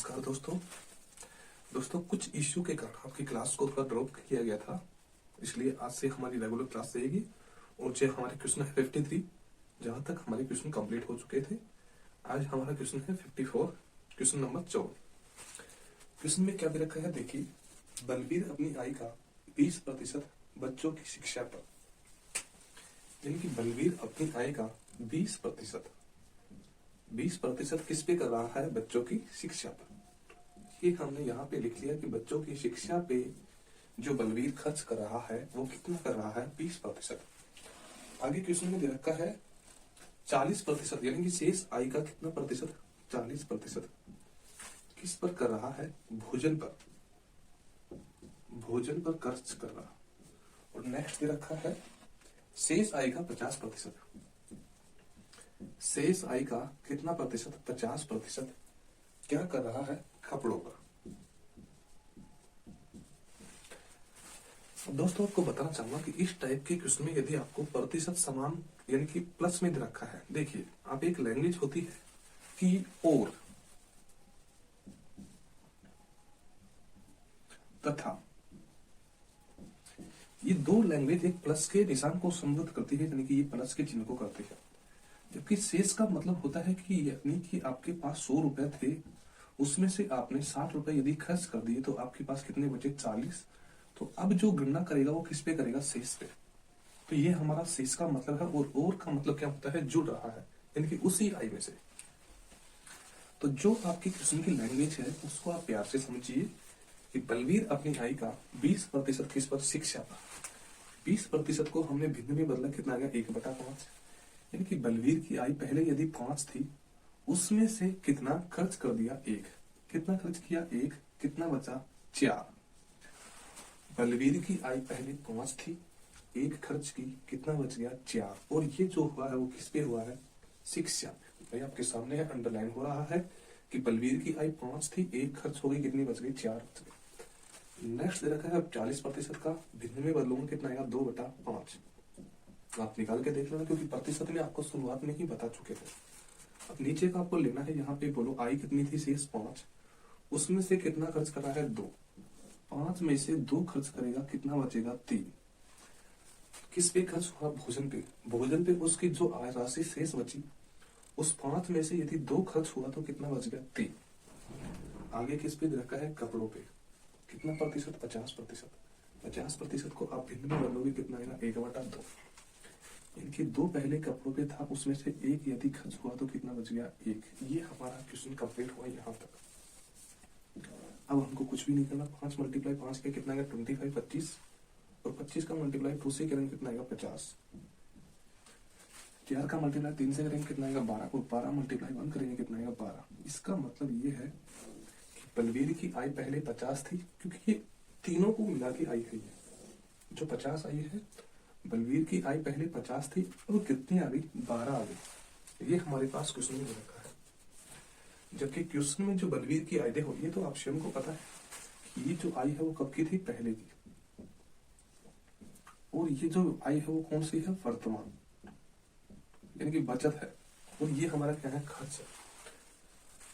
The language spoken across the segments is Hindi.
नमस्कार दोस्तों। कुछ इश्यू के कारण आपकी क्लास को थोड़ा ड्रॉप किया गया था, इसलिए आज से हमारी रेगुलर क्लास रहेगी। और जो हमारे क्वेश्चन है 53, जहां तक हमारे क्वेश्चन कंप्लीट हो चुके थे, आज हमारा क्वेश्चन है 54, क्वेश्चन नंबर 14। क्वेश्चन में क्या दे रखा है, देखिए। बलबीर अपनी आय का 20% बच्चों की शिक्षा पर, यानी कि बलबीर अपनी आय का 20% किस पे कर रहा है? बच्चों की शिक्षा पर। ये हमने यहाँ पे लिख लिया कि बच्चों की शिक्षा पे जो बलबीर खर्च कर रहा है वो कितना कर रहा है? 20%। आगे क्वेश्चन में दे रखा है 40%, यानी कि शेष आय का कितना प्रतिशत? 40% किस पर कर रहा है? भोजन पर। भोजन पर खर्च कर रहा। और नेक्स्ट दे रखा है शेष आय का 50%। शेष आय का कितना प्रतिशत? 50% क्या कर रहा है? कपड़ों पर। दोस्तों, आपको बताना चाहूंगा कि इस टाइप के क्वेश्चन में यदि आपको प्रतिशत समान यानी कि प्लस में दे रखा है, देखिए आप एक लैंग्वेज होती है कि और तथा, ये दो लैंग्वेज एक प्लस के निशान को संबोधित करती है, यानी कि ये प्लस के चिन्ह को करती है। जबकि शेष का मतलब होता है कि यानी कि आपके पास 100 रुपए थे, उसमें से आपने 60 रुपए यदि खर्च कर दिए तो आपके पास कितने बचे? 40। तो अब जो गणना करेगा वो किस पे करेगा? शेष पे। तो ये हमारा शेष का मतलब है। और का मतलब क्या होता है? जुड़ रहा है, यानी कि उसी आय में से। तो जो आपकी क्वेश्चन की लैंग्वेज है उसको आप प्यार से समझिए कि बलबीर अपनी आय का 20% किस पर? शिक्षा पर। 20% को हमने भिन्न में बदला, कितना आ गया? 1/5। यानी कि बलबीर की आय पहले यदि 5 थी, उसमें से कितना खर्च कर दिया? 1। कितना खर्च किया? 1। कितना बचा? 4। बलबीर की आय पहले 5 थी, 1 खर्च की, कितना बच गया? 4। और ये जो हुआ है वो किस पे हुआ है? शिक्षा पे। भाई आपके सामने है, अंडरलाइन हो रहा है कि बलबीर की आय 5 थी, 1 खर्च हो गई, कितनी बच गई? 4 बच गई। नेक्स्ट दे रखा है अब 40% का भिन्न में बदलूंगा, कितना आएगा? 2/5। आप निकाल के देख लेना, क्योंकि प्रतिशत में आपको शुरुआत में ही बता चुके थे। अब नीचे का आपको लेना है, यहाँ पे बोलो आय कितनी थी? शेष 5, उसमें से कितना खर्च कर रहा है? 2। 5 में से 2 खर्च करेगा, कितना बचेगा? 3। किस पे खर्च हुआ? भोजन पे। भोजन पे उसकी जो आय राशि शेष बची, उस 5 में से यदि 2 खर्च हुआ तो कितना बच गया? 3। आगे किस पे रखा है? कपड़ों पे। कितना प्रतिशत? 50%। 50% को आप भिन्न में बदलोगे, कितना आएगा? 1/2। इनके 2 पहले कपड़ों पे था, उसमें से 1 यदि खर्च हुआ तो कितना बच गया? 1। ये हमारा क्वेश्चन कंप्लीट हुआ यहाँ तक। अब हमको कुछ भी नहीं करना। 5 × 5 के कितना आएगा? 25, 25। और 25 का मल्टीप्लाई 2 से करेंगे, कितना आएगा? 50। 4 का मल्टीप्लाई 3 से करेंगे, कितना आएगा? 12। और 12 × 1 करेंगे, कितना आएगा? 12। इसका मतलब ये है कि बलबीर की आय पहले 50 थी, क्योंकि ये तीनों को मिला के आई है। ये जो 50 आई है, बलबीर की आय पहले 50 थी, और कितनी आ गई? 12 आ गई। ये हमारे पास क्वेश्चन में रखा है। जबकि क्वेश्चन में जो बलबीर की आय देखो, ये तो आप स्वयं को पता है कि ये जो आय है वो कब की थी? पहले की। और ये जो आय है वो कौन सी है? वर्तमान, यानी कि बचत है। और ये हमारा क्या है? खर्च है।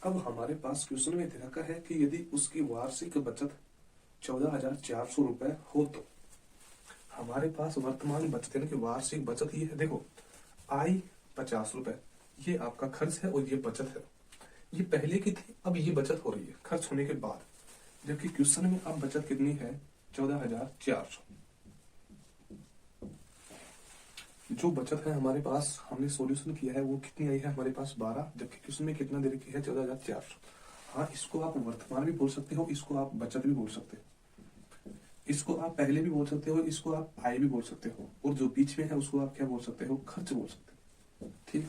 अब हमारे पास क्वेश्चन में दे रखा है कि यदि उसकी वार्षिक बचत 14,400 रुपए हो तो हमारे पास वर्तमान बचत, यानी कि वार्षिक बचत ये है। देखो, आय 50 रुपए, ये आपका खर्च है और ये बचत है। ये पहले की थी, अब ये बचत हो रही है खर्च होने के बाद। जबकि क्वेश्चन में अब बचत कितनी है? 14,400। जो बचत है हमारे पास, हमने सॉल्यूशन किया है, वो कितनी आई है हमारे पास? 12। जबकि क्वेश्चन में कितना दे रखी है? 14,400। हाँ, इसको आप वर्तमान भी बोल सकते हो, इसको आप बचत भी बोल सकते हो, इसको आप पहले भी बोल सकते हो, इसको आप आय भी बोल सकते हो, और जो बीच में है उसको आप क्या बोल सकते हो? खर्च बोल सकते हो। ठीक।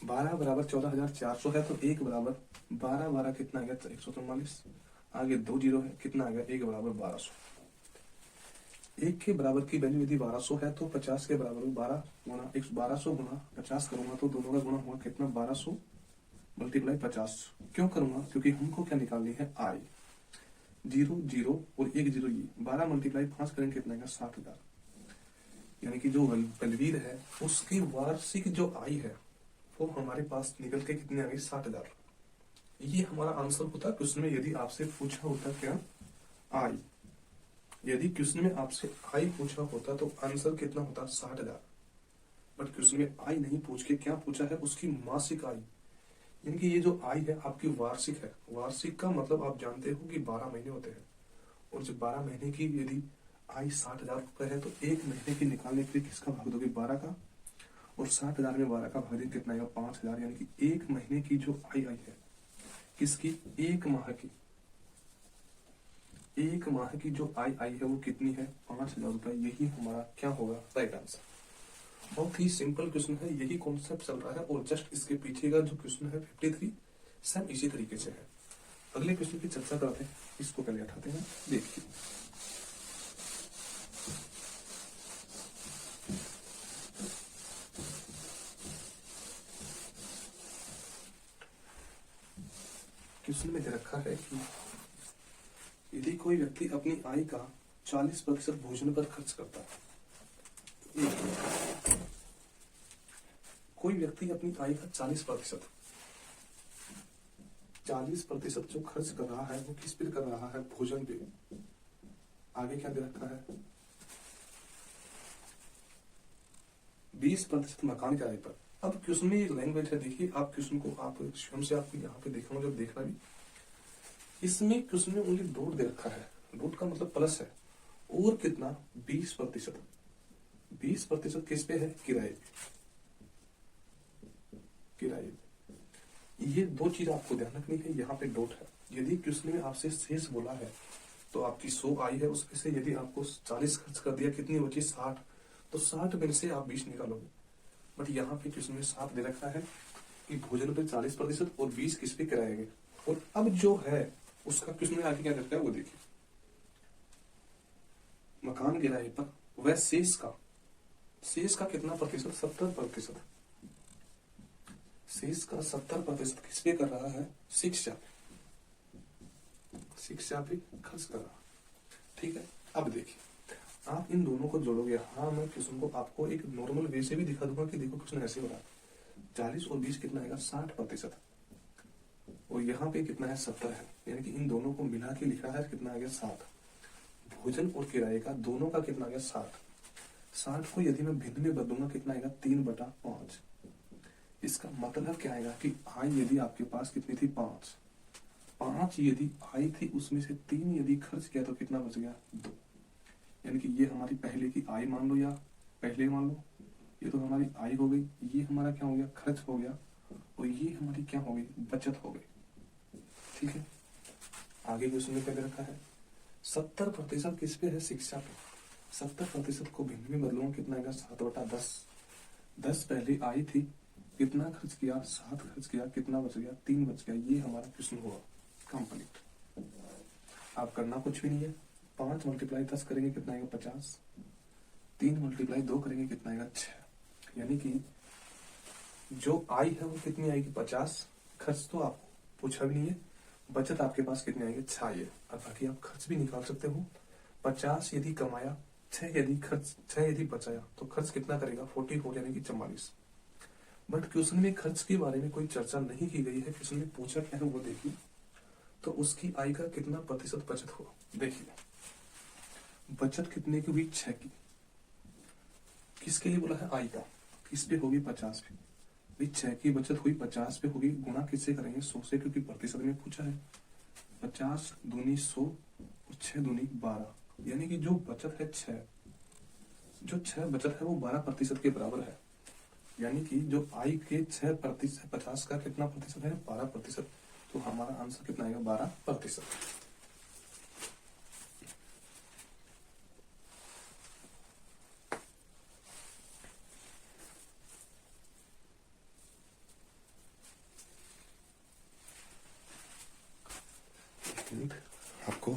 12 बराबर 14,400 है, तो 1 बराबर 12। 12 कितना आ गया? 144। आगे 2 जीरो है, कितना आ गया? 1 बराबर 1200। 1 के बराबर की वैल्यू यदि 1200 है तो 50 के बराबर 12 गुना 1200 गुना 50 करूंगा तो दोनों का गुना हुआ कितना? 1200 × 50। क्यों करूंगा? क्योंकि हमको क्या निकालनी है? आय। 0 0 और 1 0, ये 12 × 5 करेंगे, कितना आएगा? 60,000। यानी कि जो बलबीर है उसकी वार्षिक जो आय है वो हमारे पास निकल के कितनी आ गई? 60,000। ये हमारा आंसर होता क्वेश्चन में। यदि आपसे पूछा होता क्या, आई, यदि क्वेश्चन में आपसे आई पूछा होता तो आंसर कितना होता, 60,000। बट क्वेश्चन में आई नहीं पूछ के क्या पूछा है, उसकी मासिक आय। यानी कि ये जो आय है आपकी वार्षिक है। वार्षिक का मतलब आप जानते हो कि 12 महीने होते हैं, और जब 12 महीने की यदि आय 60,000 रुपए है तो एक महीने की निकालने के लिए किसका भाग दोगे, 12 का, और 60,000 में 12 का भाग देंगे कितना आएगा, 5,000। यानी कि एक महीने की जो आय आई है किसकी, एक माह की जो आय आई है वो कितनी है, 5,000 रुपए। यही हमारा क्या होगा, राइट आंसर। बहुत ही सिंपल क्वेश्चन है, यही कॉन्सेप्ट चल रहा है, और जस्ट इसके पीछे का जो क्वेश्चन है 53 सेम इसी तरीके से है। अगले क्वेश्चन की चर्चा करते हैं, इसको पहले उठाते हैं, देखिए। क्वेश्चन में दे रखा है कि यदि कोई व्यक्ति अपनी आय का 40% भोजन पर खर्च करता है, कोई व्यक्ति अपनी आय का 40% जो खर्च कर रहा है वो किस पे कर रहा है, भोजन पे। आगे क्या दे रखा है, 20% मकान किराए पर। अब क्वेश्चन में ये लैंग्वेज है, देखिए आप क्वेश्चन को आप स्वयं से आपको यहाँ पे देखना, जब देखना भी, इसमें क्वेश्चन में ओनली डॉट दे रखा है, डॉट का मतलब प्लस है, और कितना, 20%। 20% किस पे है, किराए पे। किराए, ये दो चीज आपको ध्यान रखनी है। यहाँ पे डॉट है। यदि क्वेश्चन में आपसे शेष बोला है तो आपकी 100 आई है, उसमें से यदि आपको 40 खर्च कर दिया, कितनी बची, 60, तो 60 में से आप 20 निकालोगे। बट यहाँ पे क्वेश्चन में 7 दे रखा है कि भोजन पे 40% और 20 किस पे कराएंगे। और अब जो है उसका क्वेश्चन में आगे क्या करता है वो देखिए, मकान किराए पर वह शेष का कितना प्रतिशत, 70%। शेष का 70% किस पे कर रहा है, शिक्षा पे खर्च कर रहा। ठीक है, अब देखिए आप इन दोनों को जोड़ोगे। हाँ, मैं क्वेश्चन को आपको एक नॉर्मल वे से भी दिखा दूंगा कि देखो क्वेश्चन ऐसे हो रहा है, 40 और 20 कितना आएगा, 60%, और यहाँ पे कितना है, 70 है। यानी कि इन दोनों को मिला के लिखा है, कितना आ गया, 60। भोजन और किराए का दोनों का कितना आ गया, 60। 60 को यदि मैं भिन्न में बदलूंगा कितना आएगा, 3/5। इसका मतलब क्या आएगा कि आय यदि आपके पास कितनी थी, 5 यदि आय थी, उसमें से 3 यदि खर्च किया तो कितना बच गया, 2। यानी कि ये हमारी पहले की आय मान लो, या पहले मान लो, ये तो हमारी आय हो गई, ये हमारा क्या हो गया, खर्च हो गया, और ये हमारी क्या हो गई, बचत हो गई। ठीक है, आगे क्वेश्चन में क्या दे रखा है, 70% किस पे है, शिक्षा पे। 70% को भिन्न में बदलूंगा कितना आएगा, 7/10। 10 पहले आई थी, कितना खर्च किया, 7 खर्च किया, कितना बच गया, 3 बच गया। ये हमारा क्वेश्चन हुआ कंप्लीट। आप करना कुछ भी नहीं है, 5 × 10 करेंगे कितना आएगा, 50। 3 × 2 करेंगे कितना आएगा, 6। यानी कि जो आई है वो कितनी आएगी, 50। खर्च तो आपको पूछा भी नहीं है, बचत आपके पास कितनी आएगी, 6 है। अब बाकी आप खर्च भी निकाल सकते हो। 50 यदि कमाया, 6 यदि बचाया, तो खर्च कितना करेगा, 44, यानी कि 44। बट क्वेश्चन में खर्च के बारे में कोई चर्चा नहीं की गई है। क्वेश्चन में पूछा क्या है वो देखिए, तो उसकी आय का कितना प्रतिशत बचत हुआ। देखिए बचत कितने की हुई, 6 की। किसके लिए बोला है, आय का, किस पे होगी, 50 पे। भाई 6 की बचत हुई, 50 पे होगी, गुणा किससे करेंगे, 100 से, क्योंकि प्रतिशत में पूछा है। 50 दूनी 100 और 6 दूनी 12। यानी कि जो बचत है 6, जो 6 बचत है वो 12% के बराबर है। यानी कि जो आय के 6%, 50 का कितना प्रतिशत है, 12%। तो हमारा आंसर कितना आएगा, 12%। आपको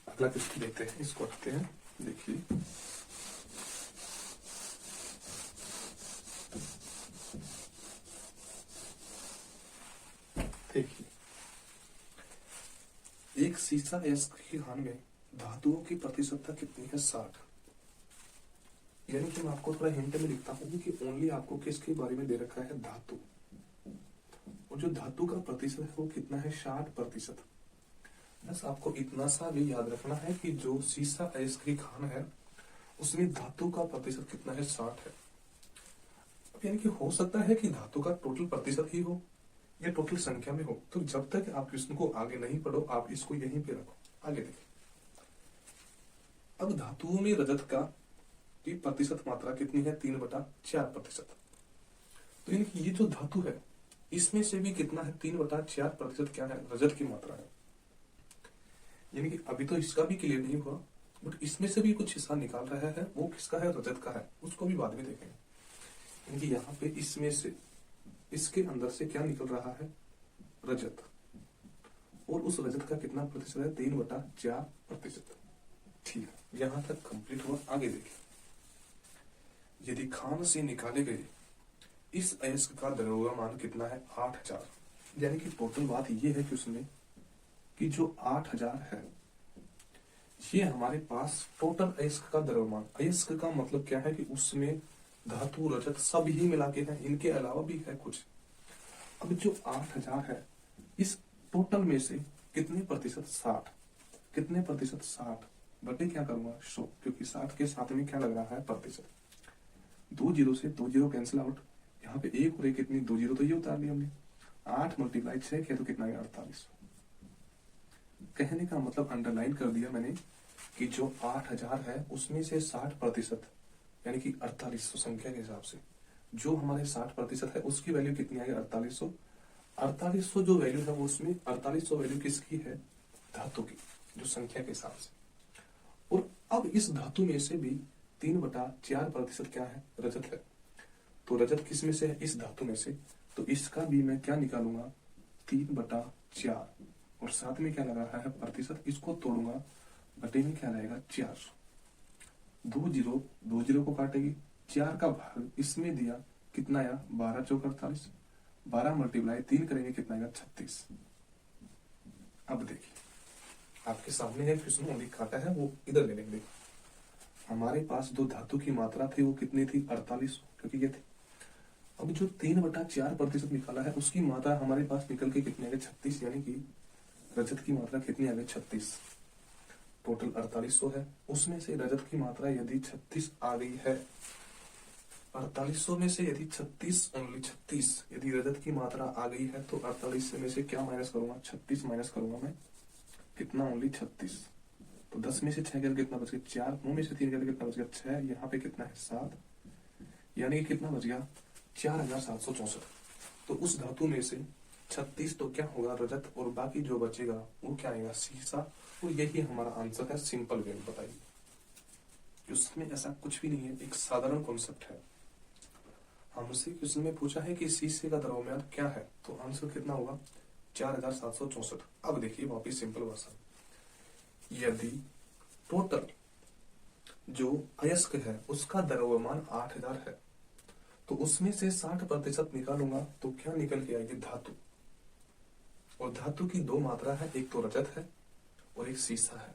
अगला क्वेश्चन देखते हैं, इसको रखते हैं, देखिए। देखिए एक सीसा के खान में धातुओं की प्रतिशतता कितनी है, 60। यानी कि मैं आपको थोड़ा हिंट में लिखता हूँ कि ओनली आपको किसके बारे में दे रखा है, धातु। और जो धातु का प्रतिशत है वो कितना है, 60%। बस आपको इतना सा भी याद रखना है कि जो सीसा अयस्क की खान है उसमें धातु का प्रतिशत कितना है, 60 है। अब यानी कि हो सकता है कि धातु का टोटल प्रतिशत ही हो या टोटल संख्या में हो, तो जब तक आप क्वेश्चन को आगे नहीं पढ़ो आप इसको यहीं पे रखो। आगे देखिए, अब धातुओं में रजत का की प्रतिशत मात्रा कितनी है, 3/4%। तो यानी कि ये जो धातु है इसमें से भी कितना है, 3/4% क्या है, रजत की मात्रा है। यानी कि अभी तो इसका भी क्लियर नहीं हुआ, बट इसमें से भी कुछ हिस्सा निकाल रहा है, वो किसका है, रजत का है, उसको भी बाद में देखेंगे। यानी कि यहाँ पे इसमें से, इसके अंदर से क्या निकल रहा है, रजत, और उस रजत का कितना प्रतिशत है, 3/4%। ठीक है, यहां तक कंप्लीट हुआ। आगे देखिए, यदि खान से निकाले गए इस अयस्क का द्रव्यमान कितना है, 8000। यानी कि टोटल बात ये है कि उसमें कि जो 8000 है ये हमारे पास टोटल अयस्क का द्रव्यमान, अयस्क का मतलब क्या है कि उसमें धातु रजत सब ही मिला के है, इनके अलावा भी है कुछ। अब जो 8000 है इस टोटल में से कितने प्रतिशत, 60। कितने प्रतिशत, 60 बटे क्या करूंगा, 100, क्योंकि 60 के साथ में क्या लग रहा है, प्रतिशत। 2 जीरो से 2 जीरो कैंसिल आउट, यहाँ पे एक और एक कितनी, 2 जीरो तो ये उतार लिया हमने। 8 × 6 किया तो कितना है, 48। कहने का मतलब अंडरलाइन कर दिया मैंने कि जो 8000 है उसमें से 60% यानी कि 4800 संख्या के हिसाब से जो हमारे 60% है उसकी वैल्यू कितनी आएगी, 4800। 4800 जो वैल्यू है वो उसमें 4800 वैल्यू किसकी है, धातु की, जो संख्या के हिसाब से। और अब इस धातु में से भी 3/4% क्या है, रजत है। तो रजत किस में से है, इस धातु में से, तो इसका भी मैं क्या निकालूंगा, 3/4, और साथ में क्या लगा है, प्रतिशत। इसको तोड़ूंगा, बटे में क्या रहेगा, 400। 2 जीरो को काटेगी, 4 का भाग इसमें दिया, कितना आया, 12 × 4 = 48। 12 × 3 करेंगे कितना आएगा, 36। अब देखिए आपके सामने है क्वेश्चन, ओनली काटा है वो इधर ले लेंगे। हमारे पास जो धातु की मात्रा थी वो कितनी थी, 4800, क्योंकि ये थी। अब जो 3/4% निकाला है उसकी मात्रा हमारे पास निकल के कितनी आ गई, 36। यानी कि रजत की मात्रा कितनी आ गई, 36। टोटल 4800 है, उसमें से रजत की मात्रा यदि 36 आ गई है, 4800 में से यदि 36, ओनली 36 यदि रजत की मात्रा आ गई है, तो 48 में से क्या माइनस करूंगा, 36 माइनस करूंगा मैं, कितना, ओनली 36। तो 10 में से 6 करके कितना बच गया, 4। 9 में से 3 करके कितना बच गया, 6। यहाँ पे कितना है, 7। यानी कि कितना बच गया, 4764। तो उस धातु में से 36 तो क्या होगा, रजत, और बाकी जो बचेगा वो क्या आएगा, सीसा। और यही हमारा आंसर है, सिंपल वे में बताइए। उसमें ऐसा कुछ भी नहीं है, एक साधारण कॉन्सेप्ट है। हमसे क्वेश्चन में पूछा है कि सीसे का द्रव्यमान क्या है, तो आंसर कितना होगा, 4764। अब देखिए वापिस सिंपल भाषा, यदि टोटल जो अयस्क है उसका द्रव्यमान 8000 है, तो उसमें से 60% निकालूंगा तो क्या निकल के आएगी, धातु। और धातु की 2 मात्रा है, एक तो रजत है और एक सीसा है।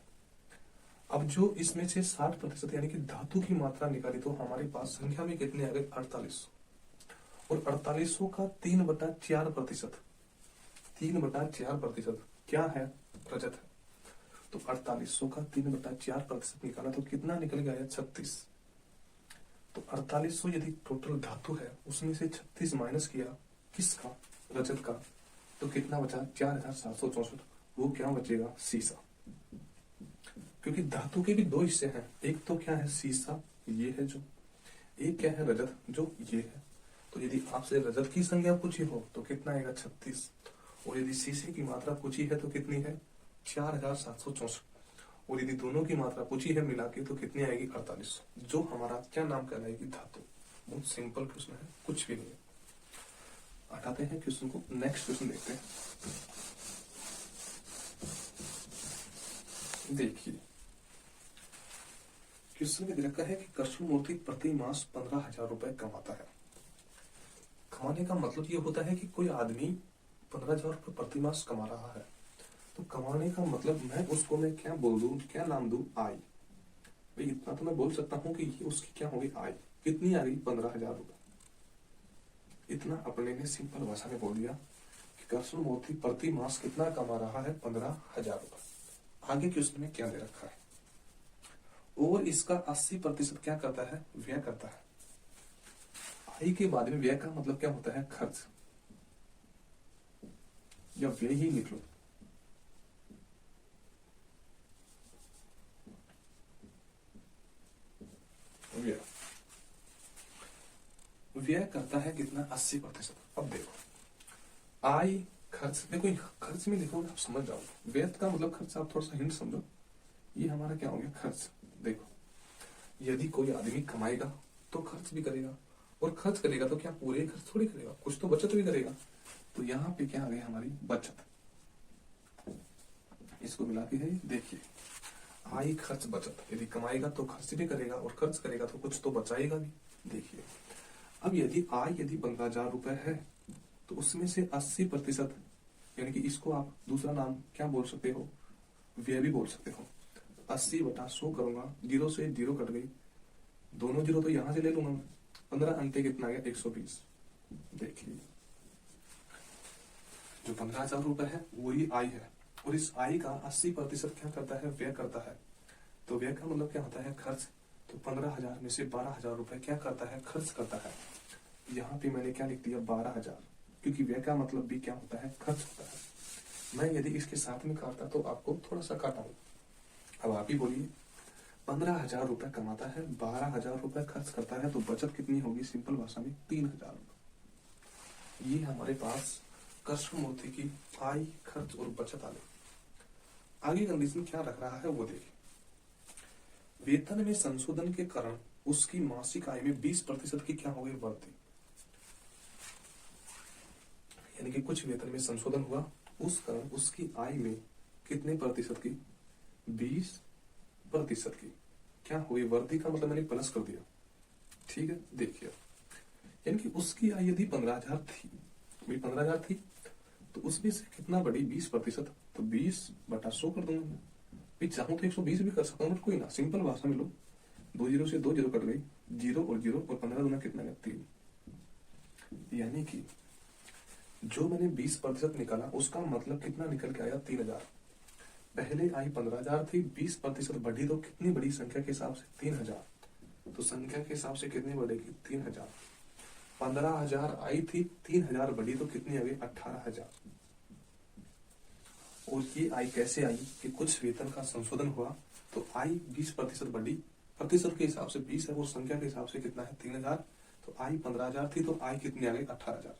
अब जो इसमें से 60% यानी कि धातु की मात्रा निकाली, तो हमारे पास संख्या में कितने आ गए, 4800। और 4800 का 3/4%, 3/4% क्या है, रजत है। तो 4800 का 3/4% निकाला तो कितना निकल गया, 36। तो 4800 यदि टोटल धातु है उसमें से 36 माइनस किया, किसका, रजत का, तो कितना बचा, 4764। वो क्या बचेगा, सीसा। क्योंकि धातु के भी 2 हिस्से हैं, एक तो क्या है, सीसा, ये है जो, एक क्या है, रजत, जो ये है। तो यदि आपसे रजत की संख्या पूछी हो तो कितना आएगा, 36। और यदि सीसे की मात्रा पूछी है तो कितनी है, 4764। और यदि दोनों की मात्रा पूछी है मिला के तो कितनी आएगी, 4800, जो हमारा क्या नाम कहलाएगी, धातु। बहुत सिंपल क्वेश्चन है, कुछ भी नहीं है। हटाते हैं क्वेश्चन को, नेक्स्ट क्वेश्चन देखते हैं। देखिए क्वेश्चन में दे रखा है कि कृष्णमूर्ति प्रति मास 15,000 रुपए कमाता है। कमाने का मतलब ये होता है कि कोई आदमी 15,000 रुपए प्रति मास कमा रहा है, तो कमाने का मतलब मैं क्या बोल दूं, क्या नाम दूं, आय। भाई इतना तो मैं बोल सकता हूँ कि ये उसकी क्या होगी, आय। कितनी आ गई, 15,000 रुपए। इतना अपने ने सिंपल भाषा में बोल दिया। कृष्ण मूर्ति प्रति मास कितना कमा रहा है? 15,000 रुपए। आगे क्वेश्चन में क्या दे रखा है? और इसका 80% क्या करता है? व्यय करता है। आय के बाद में व्यय का मतलब क्या होता है? खर्च, या व्यय ही लिख लो। व्यय, व्यय करता है कितना? 80%। अब देखो आय, खर्च, देखो खर्च में देखो आप समझ जाओगे। व्यय का मतलब खर्च, आप थोड़ा सा हिंट समझो। ये हमारा क्या हो गया? खर्च। देखो यदि कोई आदमी कमाएगा तो खर्च भी करेगा, और खर्च करेगा तो क्या पूरे खर्च थोड़ी करेगा, कुछ तो बचत भी करेगा। तो यहाँ पे क्या आ गई हमारी? बचत। इसको मिला के है, देखिए आय, खर्च, बचत। यदि कमाएगा तो खर्च भी करेगा, और खर्च करेगा तो कुछ तो बचाएगा भी। देखिए अब यदि आय यदि 15,000 रुपए है, तो उसमें से 80%, यानी कि इसको आप दूसरा नाम क्या बोल सकते हो? व्यय भी बोल सकते हो। 80/100 करूंगा, 0 से 0 कट गई, दोनों 0 तो यहां से ले लूंगा मैं। 15 अंते कितना गया? 120। देखिए जो 15,000 रुपए है वही आय है, और इस आय का 80% क्या करता है? व्यय करता है। तो व्यय का मतलब क्या होता है? खर्च। तो 15,000 में से 12,000 रुपए क्या करता है? खर्च करता है। यहाँ पे मैंने क्या लिख दिया? 12,000, क्योंकि व्यय का मतलब भी क्या होता है? खर्च होता है। मैं यदि इसके साथ में काटता तो आपको थोड़ा सा काटा हूं। अब आप ही बोलिए, 15,000 रुपए कमाता है, 12,000 रुपए खर्च करता है, तो बचत कितनी होगी? सिंपल भाषा में 3,000 रुपए। ये हमारे पास कृष्ण मूर्ति की आय, खर्च और बचत आ गई। आगे कंडीशन क्या रख रहा है वो देखिए। वेतन में संशोधन के कारण उसकी मासिक आय में 20% की क्या हो गई? वृद्धि। यानी कि कुछ वेतन में संशोधन हुआ, उस कारण उसकी आय में कितने प्रतिशत की? 20% की क्या हुई? वृद्धि का मतलब मैंने प्लस कर दिया। ठीक है, देखिए यानी कि उसकी आय यदि 15,000 थी, 15,000 थी, तो उसमें से कितना बढ़ी? 20%। तो 20/100 कर दूंगा मैं। भाई चाहूं तो 120 भी कर सकता हूँ, कोई ना, सिंपल भाषा में लो। 2 0 से 2 0 कट गई, 0 और 0, और 15 दूना कितना है? 3। यानी कि जो मैंने 20% निकाला, उसका मतलब कितना निकल के आया? 3,000। पहले आई 15,000 थी, 20% बढ़ी तो कितनी बड़ी? संख्या के हिसाब से 3,000। तो संख्या के हिसाब से कितनी बढ़ेगी? 3,000। 15,000 आई थी, 3,000 बढ़ी तो कितनी आ गई? 18,000। और ये आई कैसे आई? कि कुछ वेतन का संशोधन हुआ, तो आई 20% बढ़ी, प्रतिशत के हिसाब से 20 है, वो संख्या के हिसाब से कितना है? 3,000। तो आई 15,000 थी, तो आई कितनी आ गई? 18,000।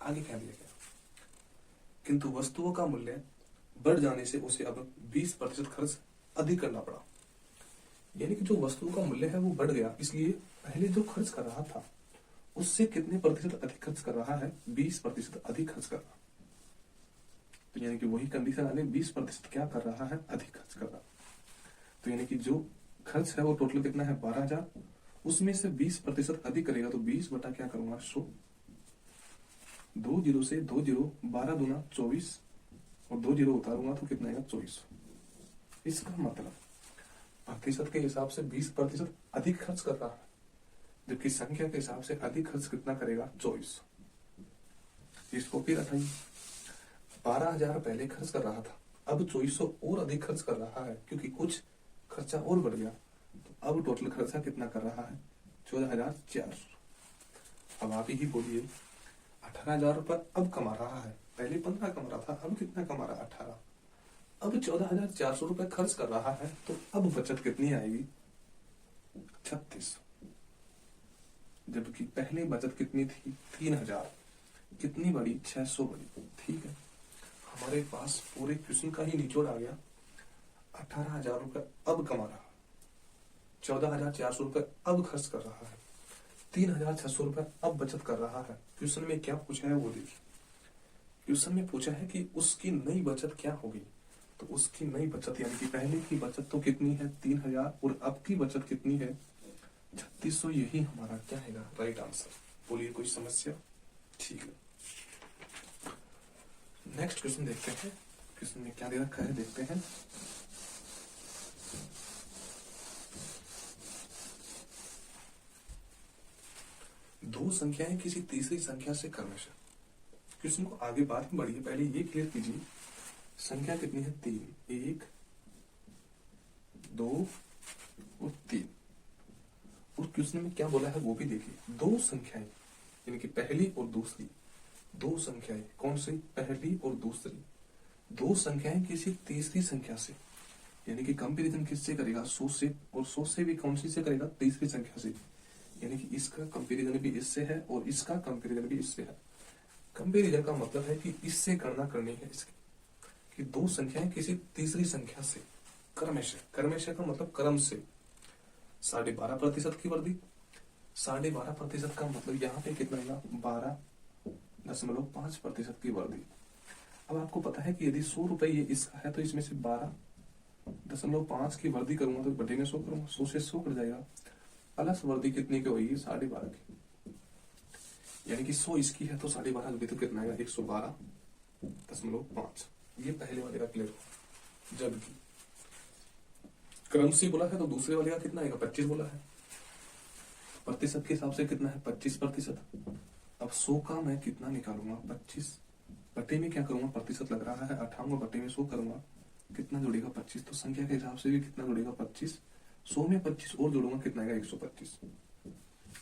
आगे क्या दिया गया? किंतु वस्तुओं का मूल्य बढ़ जाने से उसे अब 20% खर्च अधिक करना पड़ा। यानी कि जो वस्तुओं का मूल्य है वो बढ़ गया, इसलिए पहले जो खर्च कर रहा था उससे कितने प्रतिशत अधिक खर्च कर रहा है? 20% अधिक खर्च कर रहा। तो यानी कि वही कंडीशन आ गई, 20% क्या कर रहा है? अधिक खर्च कर रहा। तो यानी कि जो खर्च है वो टोटल कितना है? 12,000, उसमें से 20% अधिक करेगा, तो 20 बटा क्या करूंगा? 100। 2 0 से 2 0, 12 दूना 24, और 2 0 उतारूंगा तो कितना आएगा? 24। इसका मतलब प्रतिशत के हिसाब से 20% अधिक खर्च कर रहा है, जबकि संख्या के हिसाब से अधिक खर्च कितना करेगा? 24। इसको फिर हटाइए। 12,000 पहले खर्च कर रहा था, अब 2400 और अधिक खर्च कर रहा है, क्योंकि कुछ खर्चा और बढ़ गया। तो अब टोटल खर्चा कितना कर रहा है? 14,400। अब आप ही बोलिए, 18,000 रुपए अब कमा रहा है, पहले 15 कमा रहा था, अब कितना कमा रहा है? 18। अब 14,400 रुपए खर्च कर रहा है, तो अब बचत कितनी आएगी? 36। जबकि पहले बचत कितनी थी? 3,000। कितनी बड़ी? 600 बड़ी। ठीक है, हमारे पास पूरे क्वेश्चन का ही निचोड़ आ गया। 18,000 रुपए अब कमा रहा है, 14,400 रुपए अब खर्च कर रहा है, 3,600 रुपए अब बचत कर रहा है। क्वेश्चन में क्या पूछा है वो देखिए। क्वेश्चन में पूछा है कि उसकी नई बचत क्या होगी। तो उसकी नई बचत, यानी कि पहले की बचत तो कितनी है? 3,000, और अब की बचत कितनी है? 3600। यही हमारा क्या है? Right answer. बोलिए कोई समस्या? ठीक है, नेक्स्ट क्वेश्चन देखते हैं। क्वेश्चन में क्या दे रखा है देखते हैं। दो संख्याएं किसी तीसरी संख्या से क्रमशः क्वेश्चन को आगे बात में बढ़िए, पहले ये क्लियर कीजिए संख्या कितनी है 3, 1 2 और 3। और क्वेश्चन में क्या बोला है वो भी देखिए, दो संख्याएं यानी कि पहली और दूसरी, दो संख्याएं कौन सी, पहली और दूसरी, दो संख्याएं किसी तीसरी संख्या से, यानी कि कंपैरिजन किससे करेगा 100 से, और 100 से भी कौन सी से करेगा, तीसरी संख्या से, यानी कि इसका कंपैरिजन भी इससे है और इसका कंपैरिजन भी इससे है। कंपैरिजन का मतलब है कि इससे गणना करनी है इसकी, कि दो संख्याएं किसी तीसरी संख्या से क्रमशः, क्रमशः का मतलब क्रम से 12.5% की वृद्धि, 12.5% का मतलब यहाँ पे कितना आएगा 12.5% की वृद्धि। अब आपको पता है कि यदि 100 रुपए ये इसका है तो इसमें से 12.5 की वृद्धि करूंगा तो बटे में 100 करूंगा, 100 से 100 कट जाएगा, प्लस वृद्धि कितनी की होगी 12.5 की, यानी कि 100 इसकी है तो 12.5 होगी तो कितना आएगा 112.5। ये पहले वाले का क्लियर हो। जबकि क्रम से बोला है तो दूसरे वाले का कितना आएगा 25 बोला है, प्रतिशत के हिसाब से कितना है 25%। अब 100 का मैं कितना निकालूंगा 25 बटे में क्या करूंगा प्रतिशत लग रहा है 58 बटे में 100 करूंगा, कितना जुड़ेगा 25, तो संख्या के हिसाब से भी कितना जुड़ेगा 25, 100 में 25 और जोड़ूंगा कितना आएगा 125।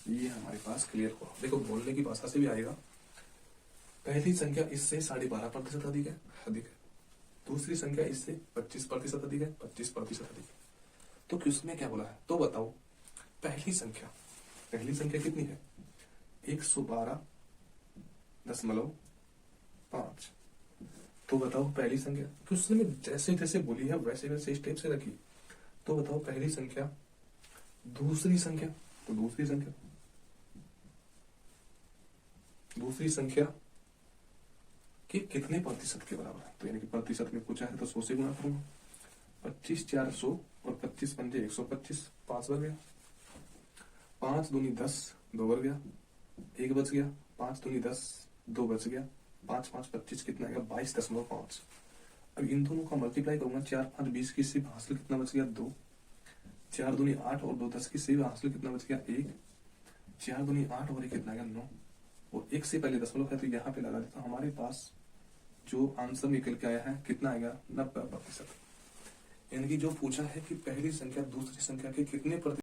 ये हमारे पास क्लियर हुआ। देखो बोलने की भाषा से भी आएगा, पहली संख्या इससे 12.5% अधिक है, दूसरी संख्या इससे 25% अधिक है, 25% अधिक है। तो क्वेश्चन में क्या बोला है, तो बताओ पहली संख्या कितनी है 112.5। तो बताओ पहली संख्या, क्वेश्चन में जैसे जैसे बोली है वैसे वैसे स्टेप से रखी। तो बताओ पहली संख्या दूसरी संख्या, तो दूसरी संख्या के कितने प्रतिशत के बराबर है, तो यानी कि प्रतिशत में पूछा है तो 100 से गुणा करूंगा, 25 4 100 और 25 पंजे 125, 5 बच गया, 5 दूनी 10, 2 बच गया, 1 बच गया, 5 दूनी 10, 2 बच गया, 5 5 25 कितना आएगा 22.5। अब इन दोनों का मल्टीप्लाई करूंगा, 4 5 20 की सिर्फ हासिल कितना बच गया 2, 4 दूनी 8 और 2 10 की सिर्फ हासिल कितना बच गया 1, 4 दूनी 8 और 1 कितना गया 9, और 1 से पहले दशमलव है तो यहाँ पे लगा देता। हमारे पास जो आंसर निकल के आया है कितना आएगा 90%। यानी कि जो पूछा है कि पहली संख्या दूसरी संख्या के कितने